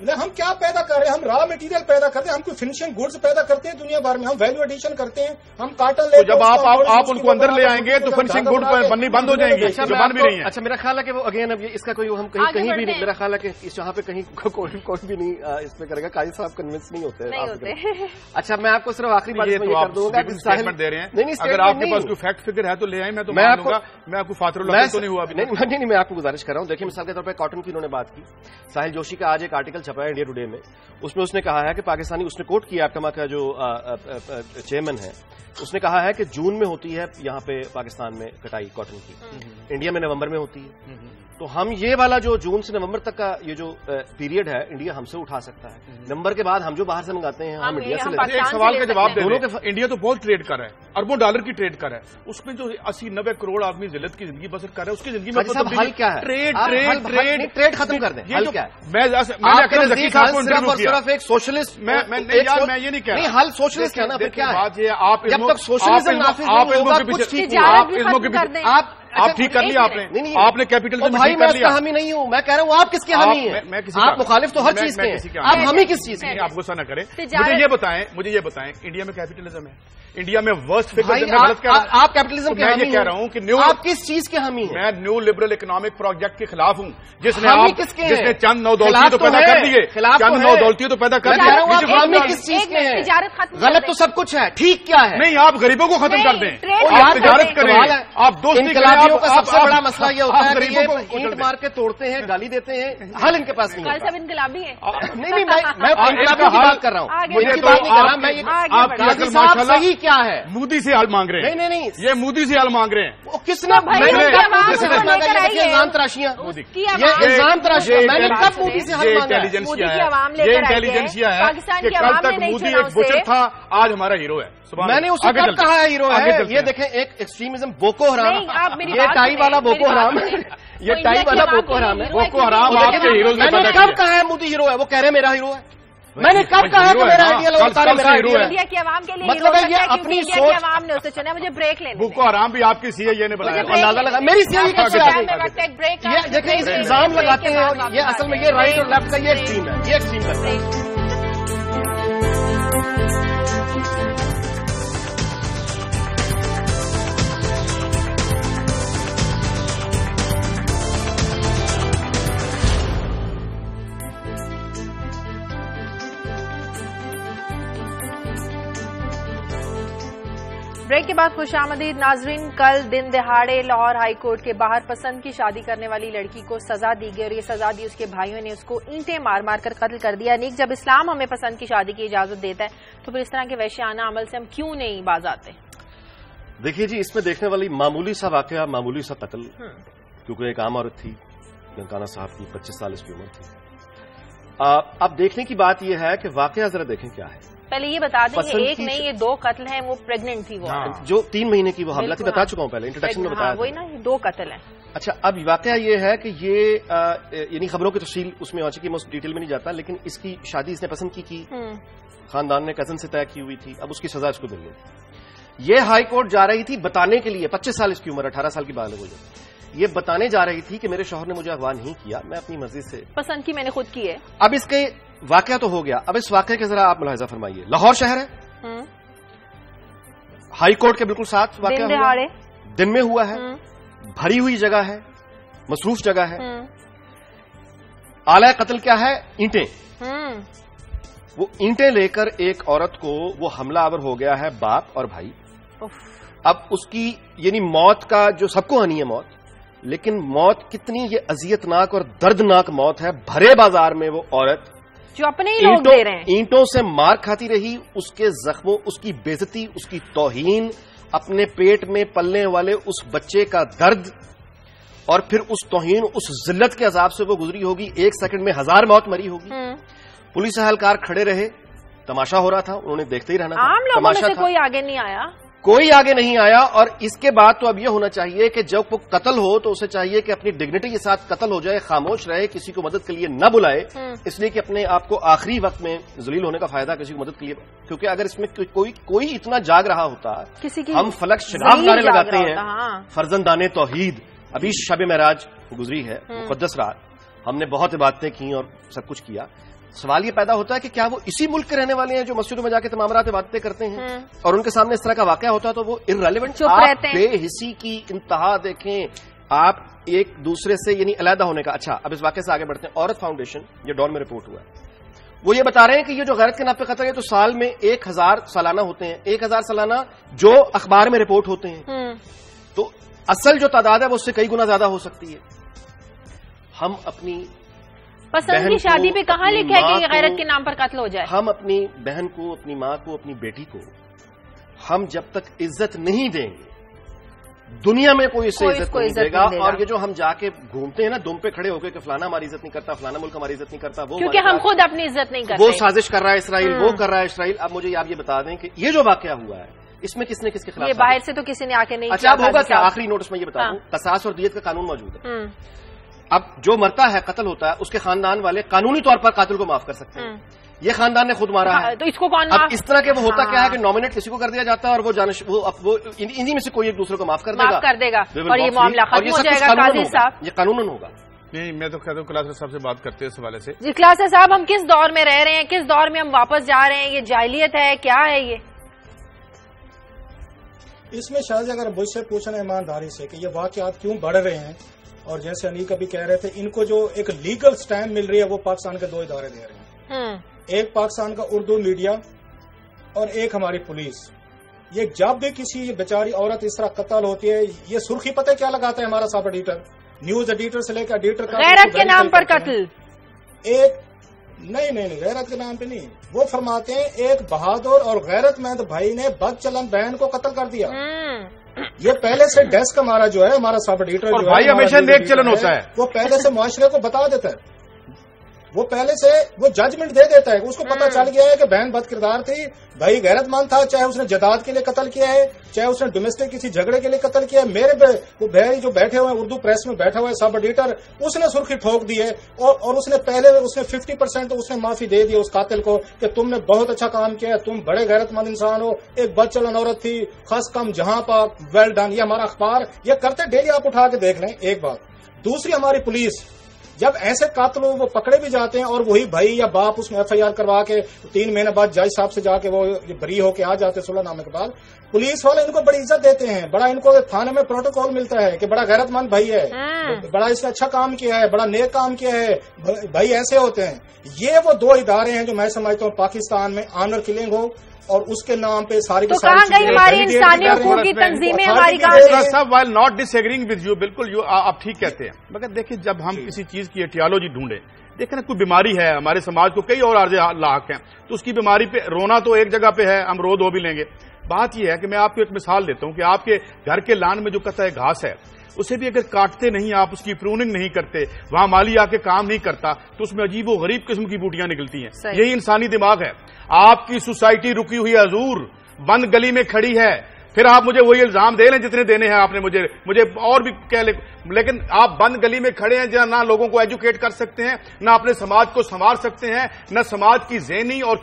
ہم کیا پیدا کر رہے ہیں؟ ہم را مٹیریل پیدا کرتے ہیں, ہم کوئی فنشنگ گڈز پیدا کرتے ہیں دنیا بھر میں, ہم ویلیو ایڈیشن کرتے ہیں, ہم کاٹن لے. جب آپ ان کو اندر لے آئیں گے تو فنشنگ گڈ بننی بند ہو جائیں گے, جو بن بھی نہیں ہے. اچھا میرا خیال ہے کہ وہ اگین اب اس کا کوئی ہم کہیں بھی نہیں, میرا خیال ہے کہ یہاں پہ کہیں کوئی بھی نہیں اس پہ کرے گا. قاضی صاحب کنوینس نہیں ہوتے. اچھا میں آپ کو صرف آخری بات کر دوں گا کہ اسٹیٹمنٹ دے رہے ہیں, اگر آپ کے پاس کوئی فیکٹ فگر ہے تو لے آئیں, میں تو مان لوں گا. میں آپ کو فاتر اللہ تو نہیں ہوا. نہیں میں آپ کو گزارش کر رہا ہوں. دیکھیے مثال کے طور پہ کاٹن کی انہوں نے بات کی. ساحل جوشی کا آج ایک آرٹیکل چھپا ہے انڈیا ٹوڈے میں, اس میں اس نے کہا ہے کہ پاکستانی, اس نے کوٹ کیا ایپٹما کا جو چیئرمین ہے, اس نے کہا ہے کہ جون میں ہوتی ہے یہاں پہ پاکستان میں کٹائی کاٹن کی, انڈیا میں نومبر میں ہوتی ہے. تو ہم یہ والا جو جون سے نومبر تک کا یہ جو پیریڈ ہے انڈیا ہم سے اٹھا سکتا ہے. نومبر کے بعد ہم جو باہر سے منگاتے ہیں ہم انڈیا سے لیتے ہیں. ایک سوال کا جواب دے دیں. انڈیا تو بہت ٹریڈ کر رہا ہے, اربوں ڈالر کی ٹریڈ کر رہا ہے. اس میں جو 80-90 کروڑ آدمی ذلت کی زندگی بسر کر رہا ہے, اس کی زندگی میں حل کیا ہے؟ ٹریڈ ختم کر دیں. حل کیا ہے؟ میں صرف ایک سوشلسٹ, میں یہ نہیں کہہ رہا حل سوشلسٹ ہے نا. بات یہ آپ جب تک سوشلزم آپ ٹھیک کر لیا, آپ نے کیپیٹلزم بھائی میں اس کا حامی نہیں ہوں. میں کہہ رہا ہوں آپ کس کے حامی ہیں؟ آپ مخالف تو ہر چیز کے ہیں, آپ حامی کس چیز کے؟ آپ غصہ نہ کریں. مجھے یہ بتائیں انڈیا میں کیپیٹلزم ہے, انڈیا میں ورسٹ فگر آپ کیپٹلزم کے حامی کہہ رہا ہوں کہ آپ کس چیز کے حامی ہیں؟ میں نیو لبرل اکنامک پروجیکٹ کے خلاف ہوں, جس نے چند نو دولتی تو پیدا کر دیے, چند نو دولتی تو پیدا کر دیے. حامی کس چیز کے ہیں؟ غلط تو سب کچھ ہے, ٹھیک کیا ہے؟ نہیں, آپ غریبوں کو ختم کر دیں, آپ تجارت کریں, آپ دوستی. انقلابیوں کا سب سے بڑا مسئلہ یہ ہوتا ہے کہ یہ اینٹ مار کے توڑتے ہیں, گالی دیتے ہیں, حل ان کے پاس نہیں. سب انقلابی ہیں. نہیں میں انقلابیوں کی بات کر رہا ہوں, ان کی بات نہیں کر رہا میں. آپ کی عقل ماشاءاللہ صحیح کیا ہے؟ مودی سے حل مانگ رہے ہیں. نہیں یہ مودی سے حل مانگ رہے ہیں. کس نے الزام تراشیاں, یہ الزام تراشیاں میں نے کب مودی سے حل مانگا؟ یہ انٹیلیجنسیا ہے کہ کل تک مودی ایک بچر تھا, آج ہمارا ہیرو ہے. میں نے اس کو کب کہا ہیرو ہے؟ یہ دیکھیں ایک ایکسٹریمزم بوکو حرام, یہ ٹائی والا بوکو حرام, یہ ٹائی والا بوکو حرام ہے. بوکو حرام آپ کے ہیرو میں نے کب کہا ہے مودی ہیرو ہے؟ وہ کہہ رہے میرا ہیرو ہے. میں نے کب کہا کہ میرا ہیرو ہے؟ انڈیا کی عوام کے لیے مطلب ہے یہ اپنی سوچ, عوام نے اسے چنا. مجھے بریک لینا. بوکو حرام بھی آپ کی سی ہے, یہ نے بتایا. اندازہ لگا میری سی ہے کب؟ یہ دیکھیں الزام لگاتے ہیں, یہ اصل میں یہ رائٹ اور لیفٹ کا یہ ایکسٹریم ہے, یہ ایکسٹریم کرتا ہے. بریک کے بعد خوش آمدید ناظرین. کل دن دہاڑے لاہور ہائی کورٹ کے باہر پسند کی شادی کرنے والی لڑکی کو سزا دی گئی, اور یہ سزا دی اس کے بھائیوں نے اس کو اینٹیں مار مار کر قتل کر دیا. نیک جب اسلام ہمیں پسند کی شادی کی اجازت دیتا ہے تو پھر اس طرح کے وحشیانہ عمل سے ہم کیوں نہیں باز آتے؟ دیکھیے جی, اس میں دیکھنے والی معمولی سا واقعہ, معمولی سا قتل, کیونکہ ایک عام عورت تھی, گنکانا صاحب کی 25 سال اس کی عمر تھی. اب دیکھنے کی بات یہ ہے کہ واقعہ ذرا دیکھیں کیا ہے. پہلے یہ بتا دیں کہ ایک نہیں یہ 2 قتل ہیں, وہ پریگننٹ تھی, وہ جو 3 مہینے کی وہ حاملہ تھی, بتا چکا ہوں پہلے انٹروڈکشن میں بتایا. وہی نا, یہ 2 قتل ہیں. اچھا اب واقعہ یہ ہے کہ یہ یعنی خبروں کی تفصیل اس میں ہو چکی, میں اس ڈیٹیل میں نہیں جاتا, لیکن اس کی شادی اس نے پسند کی, خاندان نے کزن سے طے کی ہوئی تھی, اب اس کی سزا اس کو مل گئی. یہ ہائی کورٹ جا رہی تھی بتانے کے لیے, 25 سال اس کی عمر, 18 سال کی بالغ ہو جائے, یہ بتانے جا رہی تھی کہ میرے شوہر نے مجھے اغوا نہیں کیا, میں اپنی مرضی سے پسند کی, میں نے خود کی ہے. اب اس کے واقعہ تو ہو گیا, اب اس واقعے کے ذرا آپ ملاحظہ فرمائیے. لاہور شہر ہے, ہائی کورٹ کے بالکل ساتھ واقعہ ہوا, دن میں ہوا ہے, بھری ہوئی جگہ ہے, مصروف جگہ ہے. آلہ قتل کیا ہے؟ اینٹیں. وہ اینٹیں لے کر ایک عورت کو وہ حملہ آور ہو گیا ہے, باپ اور بھائی. اب اس کی یعنی موت کا جو سب کو ہنی ہے موت, لیکن موت کتنی یہ اذیتناک اور دردناک موت ہے. بھرے بازار میں وہ عورت جو اپنے ہی لوگ دے رہے ہیں, اینٹوں سے مار کھاتی رہی, اس کے زخموں, اس کی بےعزتی, اس کی توہین, اپنے پیٹ میں پلنے والے اس بچے کا درد, اور پھر اس توہین, اس ذلت کے عذاب سے وہ گزری ہوگی. 1 سیکنڈ میں 1000 موت مری ہوگی. پولیس اہلکار کھڑے رہے, تماشا ہو رہا تھا, انہوں نے دیکھتے ہی رہنا تھا. عام لوگوں میں سے کوئی آگے نہیں آیا, کوئی آگے نہیں آیا. اور اس کے بعد تو اب یہ ہونا چاہیے کہ جب وہ قتل ہو تو اسے چاہیے کہ اپنی ڈگنیٹی کے ساتھ قتل ہو جائے, خاموش رہے, کسی کو مدد کے لیے نہ بلائے, اس لیے کہ اپنے آپ کو آخری وقت میں ذلیل ہونے کا فائدہ کسی کو مدد کے لیے, کیونکہ اگر اس میں کوئی اتنا جاگ رہا ہوتا, ہم فلک شگاف گانے لگاتے ہیں, فرزندان توحید. ابھی شب معراج گزری ہے, مقدس رات, ہم نے بہت عبادتیں کی اور سب کچھ کیا, سوال یہ پیدا ہوتا ہے کہ کیا وہ اسی ملک کے رہنے والے ہیں جو مسجدوں میں جا کے تمامرات عبادتیں کرتے ہیں اور ان کے سامنے اس طرح کا واقعہ ہوتا ہے تو وہ ارریلیونٹ. آپ بے حسی کی انتہا دیکھیں, آپ ایک دوسرے سے یعنی علیحدہ ہونے کا. اچھا, اب اس واقعے سے آگے بڑھتے ہیں. عورت فاؤنڈیشن, یہ ڈان میں رپورٹ ہوا ہے, وہ یہ بتا رہے ہیں کہ یہ جو غیرت کے نام پہ قتل ہے تو سال میں 1000 سالانہ ہوتے ہیں. 1000 سالانہ جو اخبار میں رپورٹ ہوتے ہیں, تو اصل جو تعداد ہے وہ اس سے کئی گنا زیادہ ہو سکتی ہے. ہم اپنی پسند کی شادی پہ کہاں لکھا ہے کہ غیرت کے نام پر قتل ہو جائے؟ ہم اپنی بہن کو, اپنی ماں کو, اپنی بیٹی کو ہم جب تک عزت نہیں دیں گے, دنیا میں کوئی اسے عزت نہیں دے گا. اور یہ جو ہم جا کے گھومتے ہیں نا دم پہ کھڑے ہو کے کہ فلانا ہماری عزت نہیں کرتا, فلانا ملک ہماری عزت نہیں کرتا, وہ کیونکہ ہم خود اپنی عزت نہیں کرتے, وہ سازش کر رہا ہے اسرائیل, وہ کر رہا ہے اسرائیل. اب مجھے آپ یہ بتا دیں کہ یہ جو واقعہ ہوا ہے اس میں کس نے کس کے خلاف, یہ باہر سے تو کسی نے آ کے نہیں. اچھا, اب ہوگا کیا؟ آخری نوٹس میں یہ بتا دوں, قصاص اور دیت کا قانون موجود ہے. اب جو مرتا ہے, قتل ہوتا ہے, اس کے خاندان والے قانونی طور پر قاتل کو معاف کر سکتے ہیں. یہ خاندان نے خود مارا ہے تو اس کو کون اب اس طرح کے وہ ہوتا کیا ہے کہ نامنیٹ کسی کو کر دیا جاتا ہے اور وہ انہی میں سے کوئی ایک دوسرے کو معاف کر دے گا اور یہ معاملہ ختم ہو جائے گا. قاضی صاحب, یہ قانون ہوگا. نہیں, میں تو کہتا ہوں کلاسر صاحب سے بات کرتے ہیں اس حوالے سے. جی کلاسر صاحب, ہم کس دور میں رہ رہے ہیں, کس دور میں ہم واپس جا رہے ہیں؟ یہ جاہلیت ہے, کیا ہے یہ؟ اس میں شاید اگر مجھ سے پوچھنا ایمانداری سے کہ یہ واقعات کیوں بڑھ رہے ہیں, اور جیسے انیک ابھی کہہ رہے تھے, ان کو جو ایک لیگل سٹینڈ مل رہی ہے وہ پاکستان کے 2 ادارے دے رہے ہیں. ایک پاکستان کا اردو میڈیا اور ایک ہماری پولیس. یہ جب بھی کسی بیچاری عورت اس طرح قتل ہوتی ہے, یہ سرخی پتہ کیا لگاتا ہے ہمارا سب ایڈیٹر, نیوز ایڈیٹر سے لے کے ایڈیٹر کا, غیرت کے نام پر قتل. ایک نہیں غیرت کے نام پہ نہیں, وہ فرماتے ہیں ایک بہادر اور غیرت مند بھائی نے بد چلن بہن کو قتل کر دیا. یہ پہلے سے ڈیسک ہمارا جو ہے, ہمارا سب ایڈیٹر جو بھائی ہمیشہ نیک چلن ہوتا ہے, وہ پہلے سے معاشرے کو بتا دیتا ہے, وہ پہلے سے وہ ججمنٹ دے دیتا ہے. اس کو پتا چل گیا ہے کہ بہن بد کردار تھی, بھائی غیرت مند تھا, چاہے اس نے جائیداد کے لیے قتل کیا ہے, چاہے اس نے ڈومیسٹک کسی جھگڑے کے لیے قتل کیا ہے. میرے وہ بھائی جو بیٹھے ہوئے ہیں اردو پریس میں بیٹھا ہوا ہے سب ایڈیٹر, اس نے سرخی ٹھوک دی ہے اور اس نے پہلے اس نے 50% اس نے معافی دے دی اس قاتل کو کہ تم نے بہت اچھا کام کیا ہے, تم بڑے غیرت مند انسان ہو, ایک بد چلن عورت تھی, خاص کم جہاں پاک, ویل ڈن. یہ ہمارا اخبار یہ کرتے ڈیلی, آپ اٹھا کے دیکھ لیں. ایک بات. دوسری, ہماری پولیس جب ایسے قاتل وہ پکڑے بھی جاتے ہیں اور وہی بھائی یا باپ اس میں FIR کروا کے 3 مہینے بعد جج صاحب سے جا کے وہ بری ہو کے آ جاتے صلح نامے کے بعد, پولیس والے ان کو بڑی عزت دیتے ہیں, بڑا ان کو تھانے میں پروٹوکول ملتا ہے کہ بڑا غیرت مند بھائی ہے, بڑا اس نے اچھا کام کیا ہے, بڑا نیک کام کیا ہے, بھائی ایسے ہوتے ہیں. یہ وہ 2 ادارے ہیں جو میں سمجھتا ہوں پاکستان میں آنر کلنگ ہو اور اس کے نام پہ ساری تو کہاں گئی ہماری انسانی حقوق کی تنظیمیں, ہماری کہاں while not disagreeing with you, بالکل آپ ٹھیک کہتے ہیں, مگر دیکھیں جب ہم کسی چیز کی ایٹیالوجی ڈھونڈیں, دیکھیں نا کوئی بیماری ہے ہمارے سماج کو, کئی اور عارضے لاحق ہیں, تو اس کی بیماری پہ رونا تو ایک جگہ پہ ہے, ہم رو دو بھی لیں گے. بات یہ ہے کہ میں آپ کو ایک مثال دیتا ہوں کہ آپ کے گھر کے لان میں جو قطع گھاس ہے اسے بھی اگر کاٹتے نہیں, آپ اس کی پروننگ نہیں کرتے, وہاں مالی آ کے کام نہیں کرتا, تو اس میں عجیب و غریب قسم کی بوٹیاں نکلتی ہیں. یہی انسانی دماغ ہے. آپ کی سوسائٹی رکی ہوئی ہے حضور, بند گلی میں کھڑی ہے, پھر آپ مجھے وہی الزام دے لیں جتنے دینے ہیں آپ نے مجھے اور بھی کہہ لیں, لیکن آپ بند گلی میں کھڑے ہیں جہاں نہ لوگوں کو ایجوکیٹ کر سکتے ہیں, نہ اپنے سماج کو سنوار سکتے ہیں, نہ سماج کی ذہنی اور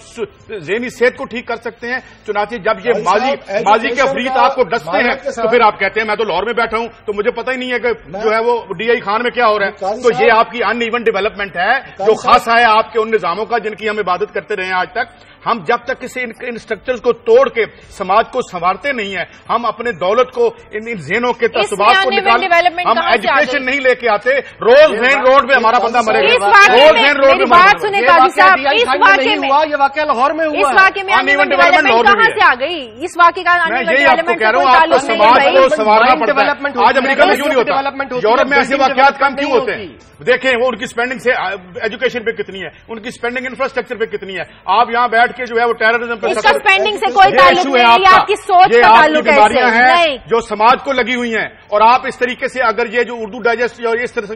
ذہنی صحت کو ٹھیک کر سکتے ہیں. چنانچہ جب یہ ماضی کے افریت آپ کو ڈستے ہیں تو پھر آپ کہتے ہیں میں تو لاہور میں بیٹھا ہوں تو مجھے پتہ ہی نہیں ہے کہ جو ہے وہ DI خان میں کیا ہو رہا ہے. تو یہ آپ کی ان ایون ڈیولپمنٹ ہے جو خاصا ہے آپ کے ان نظاموں کا جن کی ہم عبادت کرتے رہے ہیں آج تک. ہم جب تک کسی ان اسٹرکچرز کو توڑ کے سماج کو سنوارتے نہیں ہیں, ہم اپنے دولت کو ان ذہنوں کے تصورات کو نکال, ہم ایجوکیشن نہیں لے کے آتے. روز مین روڈ پہ ہمارا بندہ مرے گا, روز مین روڈ پہ بات سنیں قاضی صاحب, اس واقعے میں یہ واقعہ لاہور میں ہوا, اس واقعے میں ان ایون ڈیولپمنٹ کہاں سے آ گئی؟ اس واقعے کا میں یہی آپ کو کہہ رہا ہوں, آپ کو سماج کو سنوارنا پڑتا ہے. آج امریکہ میں کیوں نہیں ہوتا, یورپ میں ایسے واقعات کم کیوں ہوتے ہیں؟ دیکھیں وہ ان کی اسپینڈنگ سے ایجوکیشن پہ کتنی ہے, ان کی اسپینڈنگ انفراسٹرکچر پہ کتنی ہے. آپ یہاں بیٹھ کے جو ہے وہ ٹیررزم پہ اس کا اسپینڈنگ سے کوئی تعلق نہیں, یہ آپ کی سوچ کا تعلق ہے. بیماریاں ہیں جو سماج کو لگی ہوئی ہیں, اور آپ اس طریقے سے اگر یہ جو اردو ڈائجسٹ اور اس طرح سے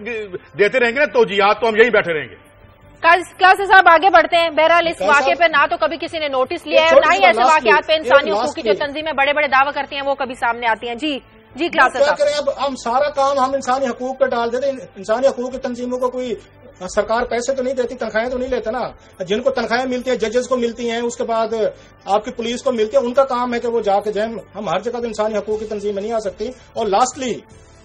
دیتے رہیں گے نا توجیہات, تو ہم یہی بیٹھے رہیں گے. کلاسر صاحب آگے بڑھتے ہیں. بہرحال اس واقعے پہ نہ تو کبھی کسی نے نوٹس لیا ہے, نہ ہی ایسے واقعات پہ انسانی حقوق کی جو تنظیمیں بڑے بڑے دعوے کرتی ہیں وہ کبھی سامنے آتی ہیں. جی کلاسر صاحب, اب ہم سارا کام ہم انسانی حقوق پہ ڈال دیتے. انسانی حقوق کی تنظیموں کو کوئی سرکار پیسے تو نہیں دیتی, تنخواہیں تو نہیں لیتے نا. جن کو تنخواہیں ملتی ہیں ججز کو ملتی ہیں, اس کے بعد آپ کی پولیس کو ملتی ہے, ان کا کام ہے کہ وہ جا کے ہم ہر جگہ تو انسانی حقوق کی تنظیم میں نہیں آ سکتی. اور لاسٹلی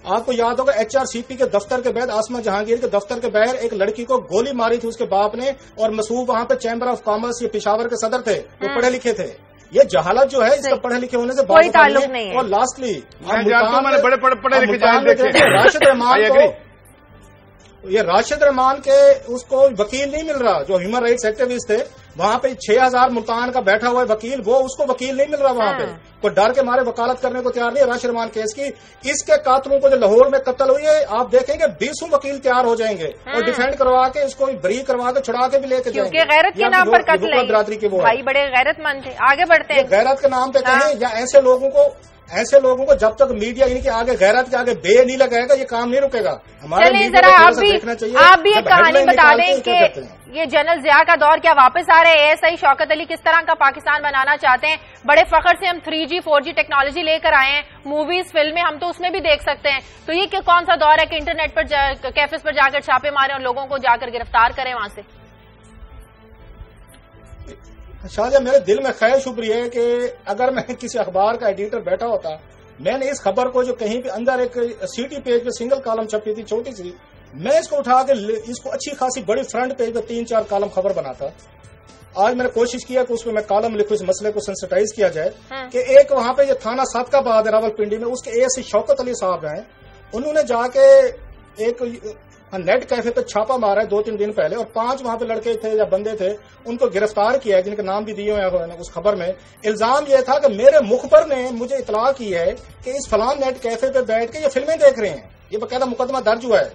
آپ کو یاد ہوگا HRCP کے دفتر کے بعد آسما جہانگیر کے دفتر کے باہر ایک لڑکی کو گولی ماری تھی اس کے باپ نے, اور مسعود وہاں پہ چیمبر آف کامرس یہ پشاور کے صدر تھے, وہ پڑھے لکھے تھے. یہ جہالت جو ہے اس کا پڑھے لکھے ہونے سے کوئی تعلق نہیں ہے. اور لاسٹلی بڑے لکھے راشد رحمان کو, یہ راشد رحمان کے اس کو وکیل نہیں مل رہا جو ہیومن رائٹس ایکٹیوسٹ تھے وہاں پہ 6000 ملتان کا بیٹھا ہوا ہے وکیل, وہ اس کو وکیل نہیں مل رہا وہاں پہ, کوئی ڈر کے مارے وکالت کرنے کو تیار نہیں ہے راشد رحمان کیس کی. اس کے قاتلوں کو جو لاہور میں قتل ہوئی ہے آپ دیکھیں گے 20 وکیل تیار ہو جائیں گے اور ڈیفینڈ کروا کے اس کو بری کروا کے چھڑا کے بھی لے کے جائیں گے. غیرت کے نام پر قتل ہے, برادری کے وہ بھائی بڑے غیرت مند تھے. آگے بڑھتے ہیں. غیرت کے نام پہ کہیں یا ایسے لوگوں کو جب تک میڈیا ان کے آگے غیرت کے آگے بے نہیں لگائے گا یہ کام نہیں رکے گا. چلیں ذرا آپ بھی ایک کہانی بتا دیں کہ یہ جنرل ضیاء کا دور کیا واپس آ رہے ہیں؟ ASI شوکت علی کس طرح کا پاکستان بنانا چاہتے ہیں؟ بڑے فخر سے ہم 3G 4G ٹیکنالوجی لے کر آئے ہیں, موویز فلمیں ہم تو اس میں بھی دیکھ سکتے ہیں. تو یہ کون سا دور ہے کہ انٹرنیٹ پر کیفز پر جا کر چھاپے مارے اور لوگوں کو جا کر گرفتار کریں وہاں سے؟ شاہجہاں میرے دل میں خواہش ابھری ہے کہ اگر میں کسی اخبار کا ایڈیٹر بیٹھا ہوتا, میں نے اس خبر کو جو کہیں پہ اندر ایک سٹی پیج پہ سنگل کالم چھپی تھی چھوٹی سی, میں اس کو اٹھا کے اس کو اچھی خاصی بڑی فرنٹ پیج پہ 3-4 کالم خبر بناتا. آج میں نے کوشش کیا کہ اس پہ میں کالم لکھوں, اس مسئلے کو سینسٹائز کیا جائے کہ ایک وہاں پہ جو تھانہ صادقآباد ہے راولپنڈی میں, اس کے ASI شوکت علی صاحب ہیں, انہوں نے جا کے ایک نیٹ کیفے پہ چھاپا مارا ہے 2-3 دن پہلے, اور 5 وہاں پہ لڑکے تھے یا بندے تھے ان کو گرفتار کیا ہے جن کے نام بھی دیے ہوئے ہیں اس خبر میں. الزام یہ تھا کہ میرے مخبر نے مجھے اطلاع کی ہے کہ اس فلان نیٹ کیفے پہ بیٹھ کے یہ فلمیں دیکھ رہے ہیں, یہ باقاعدہ مقدمہ درج ہوا ہے.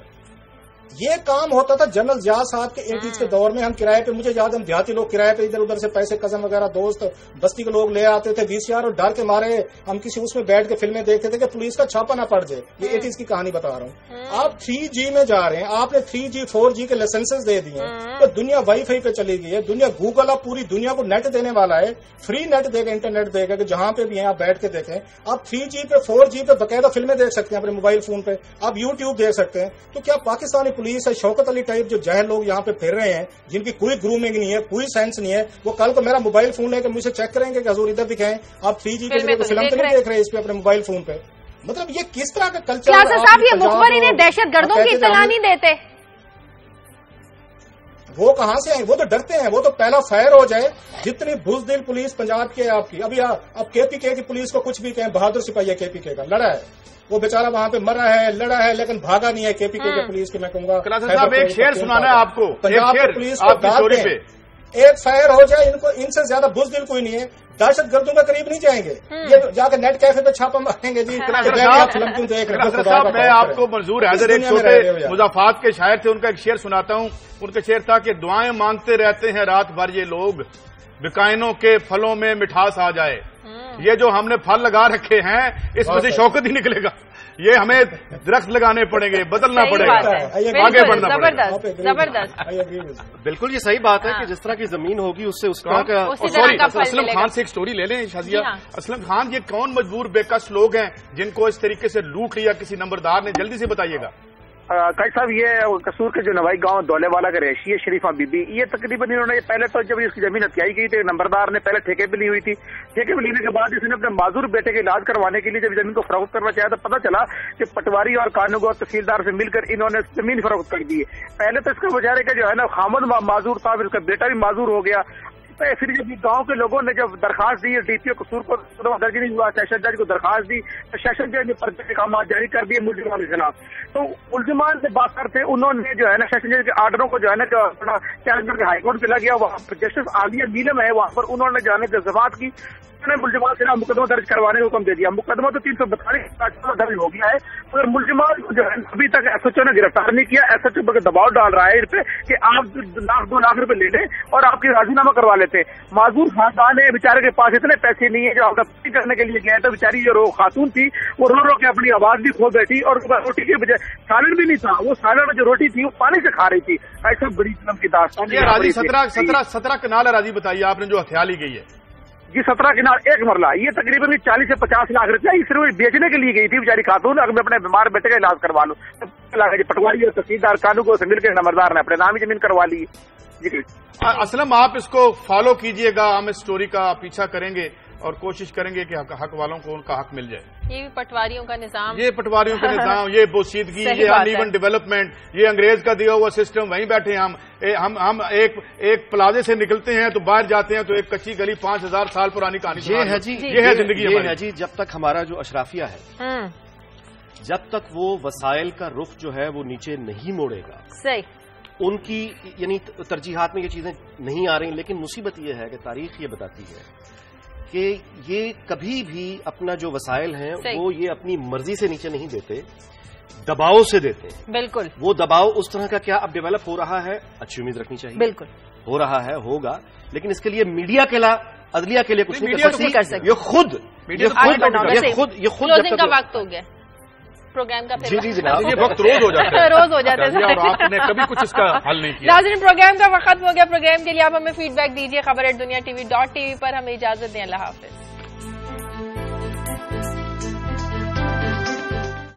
یہ کام ہوتا تھا جنرل ضیاء صاحب کے 80s کے دور میں. ہم کرائے پہ, مجھے یاد ہم دیہاتی لوگ کرائے پہ ادھر ادھر سے پیسے کزن وغیرہ دوست بستی کے لوگ لے آتے تھے VCR, اور ڈر کے مارے ہم کسی اس میں بیٹھ کے فلمیں دیکھتے تھے کہ پولیس کا چھاپا نہ پڑ جائے. یہ 80s کی کہانی بتا رہا ہوں. آپ 3G میں جا رہے ہیں, آپ نے 3G 4G کے لائسنسز دے دیے ہیں تو دنیا وائی فائی پہ چلی گئی ہے. دنیا گوگل اب پوری دنیا کو نیٹ دینے والا ہے, فری نیٹ دے گا, انٹرنیٹ دے گا کہ جہاں پہ بھی ہیں آپ بیٹھ کے دیکھیں. آپ 3G پہ 4G پہ باقاعدہ فلمیں دیکھ سکتے ہیں اپنے موبائل فون پہ, آپ YouTube دیکھ سکتے ہیں. تو کیا پاکستانی پولیس ہے شوکت علی ٹائپ جو جہل لوگ یہاں پہ پھر رہے ہیں جن کی کوئی گرومنگ نہیں ہے, کوئی سینس نہیں ہے, وہ کل کو میرا موبائل فون لے کے مجھ سے چیک کریں گے کہ حضور ادھر دکھائیں آپ 3G پہ فلم تو نہیں دیکھ رہے اس پہ اپنے موبائل فون پہ. مطلب یہ کس طرح کا کلچر صاحب, یہ مخبر انہیں دہشت گردوں کی اطلاع نہیں دیتے, وہ کہاں سے آئیں؟ وہ تو ڈرتے ہیں, وہ تو پہلا فائر ہو جائے. جتنی بزدل پولیس پنجاب کی ہے آپ کی, ابھی اب KPK کی پولیس کو کچھ بھی کہیں, بہادر سپاہی ہے KPK کا, لڑا ہے وہ بیچارہ وہاں پہ مرا ہے, لڑا ہے, لیکن بھاگا نہیں ہے KPK کے پولیس کے. میں کہوں گا صاحب ایک شعر سنانا ہے آپ کو, پنجاب کی پولیس کو ڈانٹ دیں, ایک فائر ہو جائے ان سے زیادہ بزدل کوئی نہیں ہے. دہشت گردوں کے قریب نہیں جائیں گے, یہ جا کے نیٹ کیفے پہ چھاپا ماریں گے. جی فلم کیوں دیکھ رہے ہیں؟ میں آپ کو منظور حیدر ایک چھوٹے مضافات کے شاعر تھے, ان کا ایک شعر سناتا ہوں. ان کا شعر تھا کہ دعائیں مانگتے رہتے ہیں رات بھر یہ لوگ, بکائنوں کے پھلوں میں مٹھاس آ جائے. یہ جو ہم نے پھل لگا رکھے ہیں اس میں سے شوکت ہی نکلے گا. یہ ہمیں درخت لگانے پڑیں گے, بدلنا پڑے گا, آگے بڑھنا پڑے گا. زبردست, بالکل یہ صحیح بات ہے کہ جس طرح کی زمین ہوگی اس سے اس کا. اسلم خان سے ایک سٹوری لے لیں شازیہ. اسلم خان, یہ کون مجبور بے کس لوگ ہیں جن کو اس طریقے سے لوٹ لیا کسی نمبردار نے؟ جلدی سے بتائیے گا. قائد صاحب, یہ قصور کے جو نوائی گاؤں دولے والا کا رہائشی ہے شریفہ بی بی, یہ تقریباً انہوں نے پہلے تو جب اس کی زمین ہتھیائی گئی تھی نمبردار نے پہلے ٹھیکے پہ لی ہوئی تھی. ٹھیکے پہ لینے کے بعد اس نے اپنے معذور بیٹے کے علاج کروانے کے لیے جب زمین کو فروخت کرنا چاہا تو پتہ چلا کہ پٹواری اور قانون اور تحصیلدار سے مل کر انہوں نے زمین فروخت کر دی ہے. پہلے تو اس کا بیچارے کا جو ہے نا خامد معذور تھا, پھر اس کا بیٹا بھی معذور ہو گیا. پھر جب گاؤں کے لوگوں نے جب درخواست دی, DPO قصور کو درج نہیں ہوا, سیشن جج کو درخواست دی, تو سیشن جج نے پرچے احکامات جاری کر دیے ملزمان کے خلاف. تو ملزمان سے بات کرتے انہوں نے جو ہے نا سیشن جج کے آرڈروں کو جو ہے نا چیلنج کر کے ہائی کورٹ پہ لگ گیا. وہاں پر جسٹس عالیہ نیلم ہے, وہاں پر انہوں نے جو ہے نا جزبات کی, انہوں نے ملزمان کے خلاف مقدمہ درج کروانے کا حکم دے دیا. مقدمہ تو 342 درج ہو گیا ہے, مگر ملزمان کو جو ہے ابھی تک SHO نے گرفتار نہیں کیا. SHO پر دباؤ ڈال رہا ہے ان پہ کہ آپ 2 لاکھ روپے لے لیں اور آپ کی راضی نامہ کروا لیتے. معذور خاندان ہے, بیچارے کے پاس اتنے پیسے نہیں ہے جو آپ کا کرنے کے لیے گئے تو بیچاری جو خاتون تھی وہ رو رو کے اپنی آواز بھی کھو بیٹھی, اور روٹی کے بجائے سالن بھی نہیں تھا, وہ سالن میں جو روٹی تھی وہ پانی سے کھا رہی تھی. ایسا بڑی فلم کی داستان. 17 کنال راضی بتائیے آپ نے جو ہتھیار لی گئی ہے. جی 17 کنال ایک مرلہ, یہ تقریباً 40 سے 50 لاکھ روپیہ اس صرف بیچنے کے لیے گئی تھی بیچاری خاتون. اگر میں اپنے بیمار بیٹے کا علاج کروا لوں تو پٹواری اور تحصیلدار قانون کو مل کے نمبردار نے اپنے نام ہی زمین کروا لی. جی اسلم, آپ اس کو فالو کیجئے گا, ہم اس سٹوری کا پیچھا کریں گے. اور کوشش کریں گے کہ حق والوں کو ان کا حق مل جائے. یہ بھی پٹواریوں کا نظام, یہ پٹواریوں کا نظام, یہ بوسیدگی, یہ ان ایون ڈیولپمنٹ, یہ انگریز کا دیا ہوا سسٹم. وہیں بیٹھے ہم ایک پلازے سے نکلتے ہیں تو باہر جاتے ہیں تو ایک کچی گلی 5000 سال پرانی کہانی. یہ ہے زندگی ہماری. جی جب تک ہمارا جو اشرافیہ ہے, جب تک وہ وسائل کا رخ جو ہے وہ نیچے نہیں موڑے گا, صحیح, ان کی یعنی ترجیحات میں یہ چیزیں نہیں آ رہی. لیکن مصیبت یہ ہے کہ تاریخ یہ بتاتی ہے کہ یہ کبھی بھی اپنا جو وسائل ہیں وہ یہ اپنی مرضی سے نیچے نہیں دیتے, دباؤ سے دیتے. بالکل, وہ دباؤ اس طرح کا کیا اب ڈیولپ ہو رہا ہے, اچھی امید رکھنی چاہیے. بالکل ہو رہا ہے, ہوگا, لیکن اس کے لیے میڈیا کے عدلیہ کے لیے کچھ نہیں کر سکتے. یہ خود کا وقت ہو گیا پروگرام کا. جی جناب, یہ وقت روز ہو جاتا ہے, روز ہو جاتا ہے, اور آپ نے کبھی کچھ اس کا حل نہیں کیا. ناظرین, پروگرام کا وقت ختم ہو گیا. پروگرام کے لیے آپ ہمیں فیڈ بیک دیجیے خبر@دنیا TV.tv پر. ہمیں اجازت دیں, اللہ حافظ.